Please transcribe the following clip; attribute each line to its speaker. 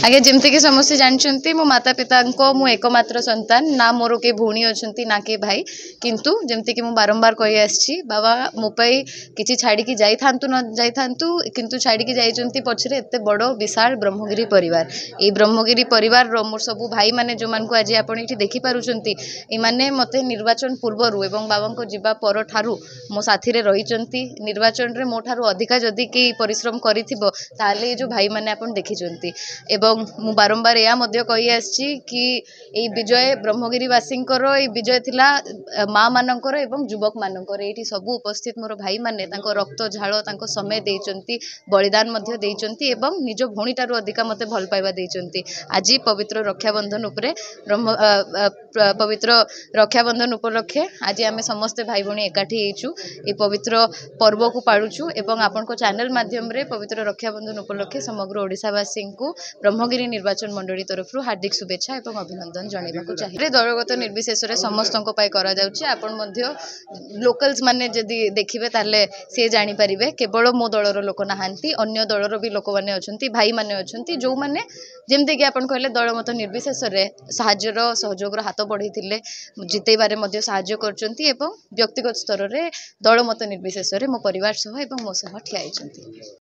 Speaker 1: आगे जमती कि समस्ते जानते मो माता पिता मु एकमात्र संतान ना मोर के भौणी अच्छा ना के भाई किंतु जमती कि बारंबार कही आसी बाबा मोपाई किसी छाड़ी जाई न जाई किंतु छाड़ी जाइंट पछरे एत बड़ विशाल ब्रह्मगिरी परिवार ये ब्रह्मगिरी परिवार मोर सबू भाई माने जो मान को आज आप देखि पारुछंती इमाने मते निर्वाचन पूर्वरु एवं बाबा को जीवा पर ठारू मो साथी रे रहिचंती निर्वाचन रे मो ठारू अधिका जदि कि परिश्रम करिथिबो ताले जो भाई माने आपण देखिचंती एवं मु बारंबार या मध्य कहि आछि कि ए विजय ब्रह्मगिरीवासी ए विजय थिला माँ मानकर एवं युवक मानकर एठी सब उपस्थित मोर भाई माने तांको रक्त झाल तांको समय देइचंती बलिदान मध्य देइचंती एवं निज भौणीटारू अधिका मते भल पाइबा देइचंती आज पवित्र रक्षाबंधन उपरे ब्रह्म पवित्र रक्षाबंधन उपलक्षे आज आम समस्ते भाई भौणी एकाठी हेचु ए पवित्र पर्व को पाळुछु एवं आपन को चैनल माध्यम रे पवित्र रक्षाबंधन उपलक्षे समग्र ओडिशावासी को ब्रह्मगिरी निर्वाचन मंडली तरफ हार्दिक शुभेच्छा एवं अभिनंदन जणाइबाकू चाहिए दलगत निर्विशेष समस्त लोकल्स माने जदि देखिबे ताले से जानि परिबे केवल मो दलर लोक नाहांती अन्य दलर भी लोक माने अछंती भाई माने अछंती जो माने जेमते कि आपन कहले दलमत निर्विशेष साहाय्यर सहयोग हाथ बढ़ाइथिले जितेबारे मध्य साहाय्य करचंती एवं व्यक्तिगत स्तर रे दलमत निर्विशेष मो परिवार सह एवं मो सह ठिया होइचंती।